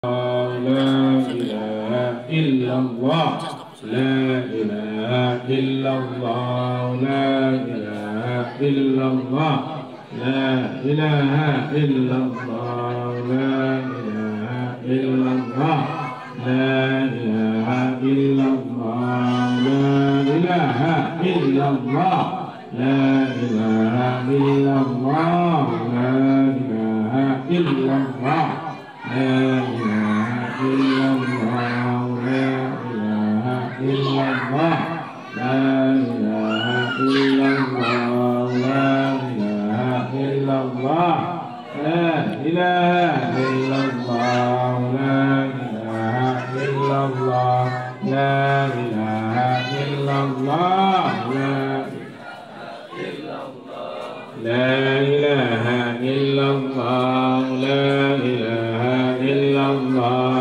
إلا الله لا إله إلا الله لا إله إلا الله لا إله إلا الله لا إله إلا الله لا إله إلا الله لا إله إلا الله لا إله إلا الله لا إله إلا الله لا إله إلا الله إلا الله لا إله إلا الله لا إله إلا الله لا إله إلا الله لا إله إلا الله لا إله إلا الله لا إله إلا الله لا إله إلا الله